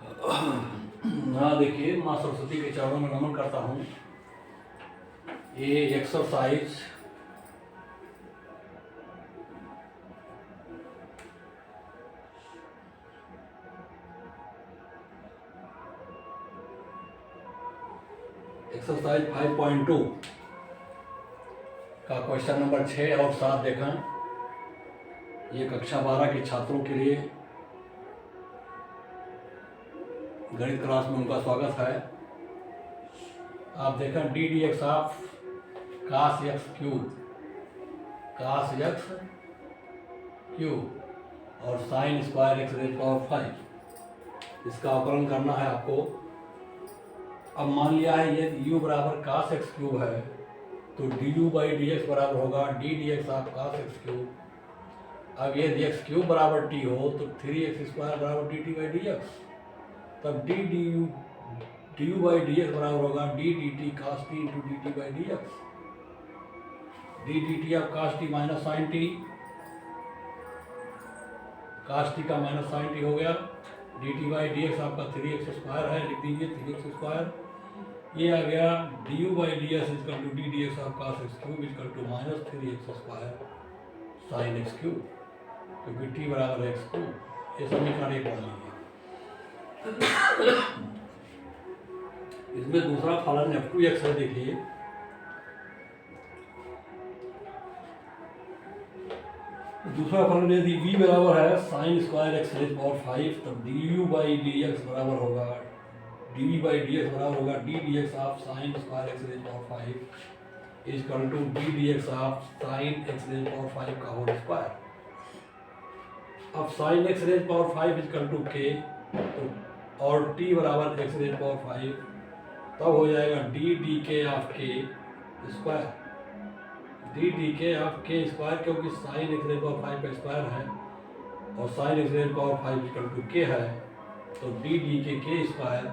हाँ देखिए, माँ सरस्वती के चरणों में नमन करता हूँ। ये एक्सरसाइज एक्सरसाइज 5.2 का क्वेश्चन नंबर 6 और 7 देखें। ये कक्षा 12 के छात्रों के लिए गणित क्लास में उनका स्वागत है। आप देखें d d x of cos x cube और sine square x raise power 5, इसका अवकलन करना है आपको। अब मान लिया है ये u बराबर कास एक्स क्यूब है, तो d u by d x बराबर होगा d d x of cos x cube. अब यदि एक्स क्यूब बराबर टी हो तो 3x स्क्वायर बराबर d t by d x, तब d u by d x बराबर होगा d d t cos t into d t by d x. D d t of cos t minus sine t, cos t का minus sine t हो गया। D t by d x आपका 3x square है, लिख दीजिए 3x square. ये आ गया d u by d s equal to d d x of cos x cube equal to minus 3x square sine x cube, क्योंकि t बराबर है एक्स क्यूब। ये समीकरण एक पढ़ लीजिए। इसमें दूसरा फलन f2x है। देखिए दूसरा फलन यदि v बराबर है sine square x raise power 5, तब d u by d x बराबर होगा डी बाई डी एक्स बराबर होगा d d x of sine square x raise power 5 equal to d d x of sine x raise power 5 का whole square. अब sine x raise power 5 equal to k, तो और t बराबर x raise power 5, तब हो जाएगा d d k of k square. D d k of k square, क्योंकि sine x raise power 5 का स्क्वायर है और sine x raise power 5 equal to k है, तो d d k square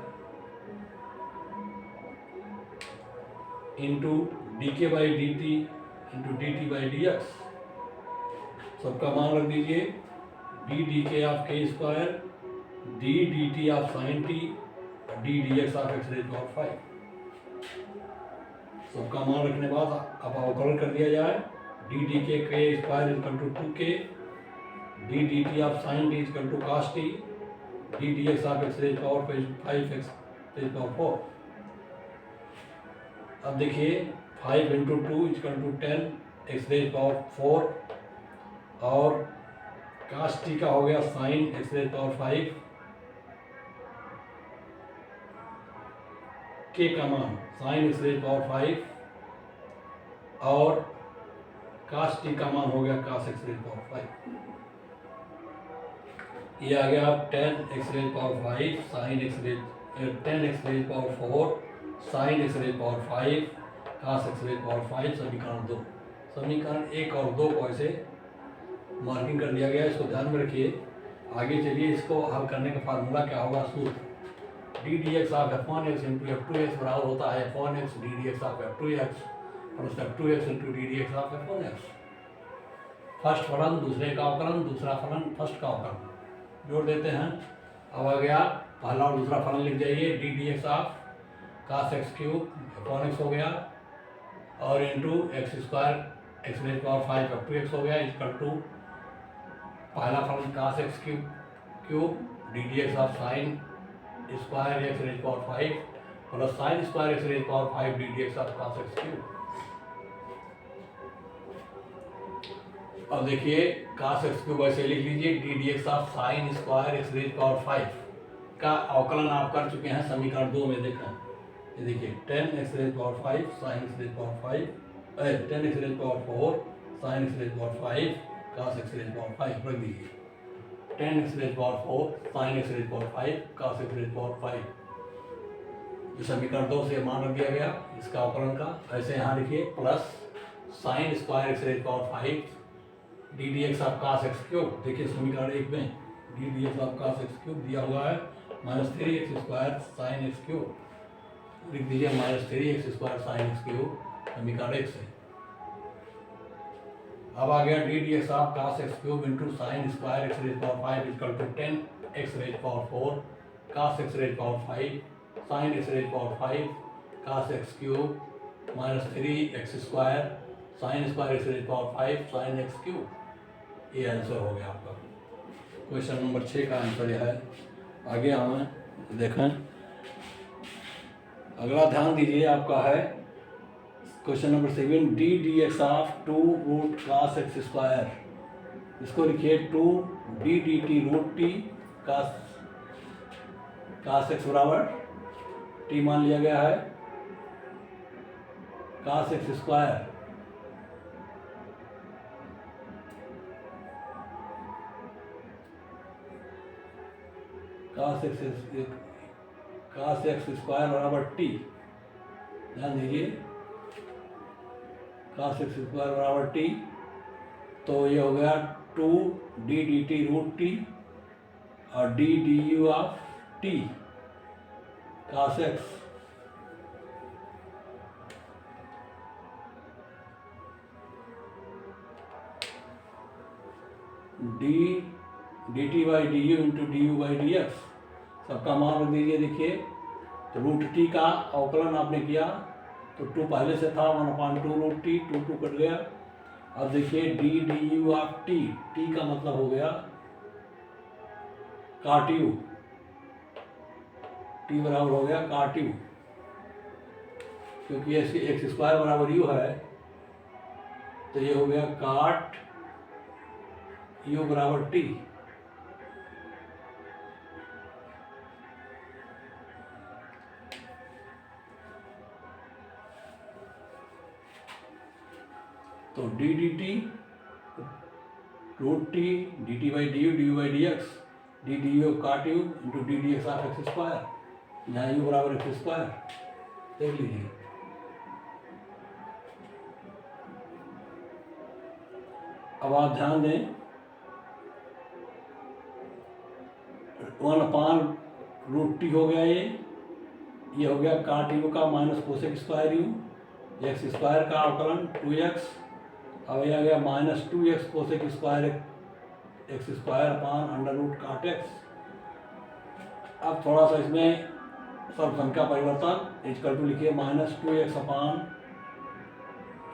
into d k by d t into d t by d x. सबका मान रख दीजिए। D d k of k square d d t of sine t d d x of x raise power 5। सबका मान रखने बाद अब अवकलन कर दिया जाए। D d k square equal to 2k, d d t of sine t equal to cos t, d d x of x raise power 5 x raise power 4। अब देखिए 5 into 2 equal to 10 x raise power 4 और कास t का हो गया sine x raise power 5, के का मान sign x raise power 5 और कास टी का मान हो गया कास एक्स रेज पावर 5। ये आ गया 10 x raise power 5 sine x raise 10 x raise power 4 sine x raise power 5 cos x raise power 5। समीकरण 2, समीकरण 1 और 2 को ऐसे मार्किंग कर दिया गया। इसको ध्यान में रखिए। आगे चलिए, इसको हल करने का फार्मूला क्या होगा। सूत्र D d x of f1x into f2x बराबर होता है f1x D d x of f2x plus f2x into d d x of f1x। First फलन दूसरे का अवकलन, दूसरा फलन फर्स्ट का अवकलन जोड़ देते हैं। अब आ गया पहला और दूसरा फलन लिख जाइए। D d x of cos x cube f1x हो गया और into x square x raise power 5 f2x हो गया इजकल टू पहला फलन cos x cube d d x of sine square x raise power 5 plus sine square x raise power 5 d d x of cos x cube. अब देखिए cos x cube ऐसे लिख लीजिए। D d x of sine square x raise power 5 का अवकलन आप कर चुके हैं समीकरण 2 में। देखा ये देखिए 10 x raise power 5 sine x raise power 5 10 x raise power 4 sine x raise power 5 cos x raise power 5 रख दीजिए। 10 x raise power 4 sine x raise power 5 cos x raise power 5। ये समीकरण 2 से मान रख दिया गया इसका अवकलन का। ऐसे यहाँ लिखिए plus sine square x raise power 5 d d x of cos x cube. देखिए समीकरण 1 में d d x of cos x cube दिया हुआ है minus 3x square sine x cube, लिख दीजिए minus 3x square sine x cube समीकरण 1 से। अब आ गया d d x of cos x cube into sine square x raise power 5 equal to 10 x raise power 4 cos x raised power 5 sin x raised power 5 cos x cube minus 3x square sin square x raised power 5 sin x cube। ये answer हो गया आपका। Question number 6 का answer यह है। आगे हम देखें, अगला ध्यान दीजिए आपका है question number 7, d d x of 2 root cos x square. इसको लिखिए 2 d d t root t cos x बराबर टी मान लिया गया है cos x square cos x square बराबर टी। ध्यान दीजिए cos x स्क्वायर बराबर टी, तो ये हो गया 2 d d t root t और d d u of t cos x d d t by d you into D u by d x, सबका मान रख दीजिए। देखिए तो रूट टी का अवकलन आपने किया तो 2 पहले से था 1/2 रूट टी, 2 कट गया। अब देखिए D d u of T, T का मतलब हो गया काट यू, टी बराबर हो गया काट यू, क्योंकि इसके एक्स स्क्वायर बराबर यू है तो ये हो गया काट यू बराबर टी। तो d d t root t d t by d u by d x d d u काट u into d d x of x square, यहाँ यू बराबर एक्स स्क्वायर देख लीजिए। अब आप ध्यान दें 1/√t हो गया, ये हो गया काट यू का minus cosec square u, x square का अवकलन 2x, अब ये आ गया minus 2x cosec square x square upon under root cot x. अब थोड़ा सा इसमें सर्व संख्या परिवर्तन, इक्वल टू लिखिए माइनस 2x अपान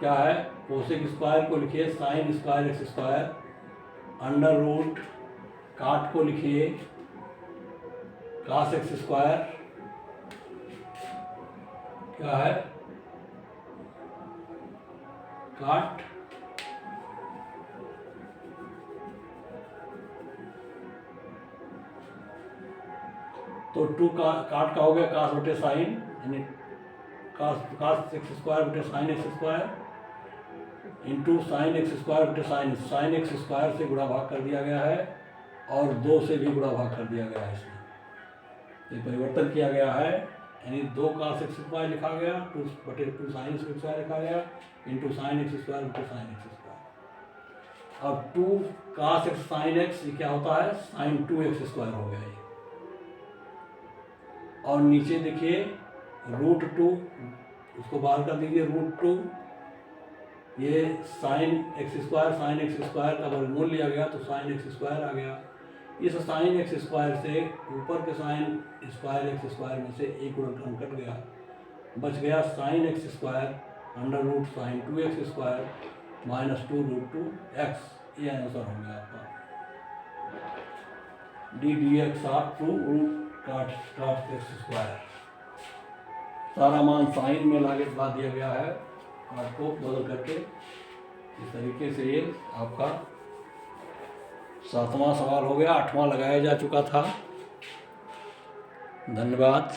क्या है कोसेक स्क्वायर को लिखिए sine square x square, under root cot को लिखिए cos एक्स स्क्वायर क्या है काट तो 2 का काट का हो गया cos बटे साइन, यानी cos एक्स स्क्वायर बटे sign x square into sine x square बटे साइन एक्स स्क्वायर से गुणा भाग कर दिया गया है और 2 से भी गुणा भाग कर दिया गया है। इसमें ये परिवर्तन किया गया है, यानी 2 cos एक्स स्क्वायर लिखा गया 2 बटे 2 साइन एक्स स्क्वायर लिखा गया इंटू साइन एक्स स्क्वायर बटे साइन एक्स स्क्वायर। अब 2 cos एक्स साइन एक्स ये क्या होता है साइन 2x स्क्वायर हो गया ये, और नीचे देखिए √2 उसको बाहर कर दीजिए √2, ये साइन एक्स स्क्वायर का वर्गमूल लिया गया तो साइन एक्स स्क्वायर आ गया। इस साइन एक्स स्क्वायर से ऊपर के साइन स्क्वायर एक्स स्क्वायर में से एक गुणनखंड कट गया, बच गया sine x square under root sine 2x square minus 2√2x। ये आंसर हो गया आपका d d x of 2 root cot x square. सारा मान साइन में ला दिया गया है, आपको बदल करके इस तरीके से ये आपका 7वां सवाल हो गया। 8वां लगाया जा चुका था। धन्यवाद।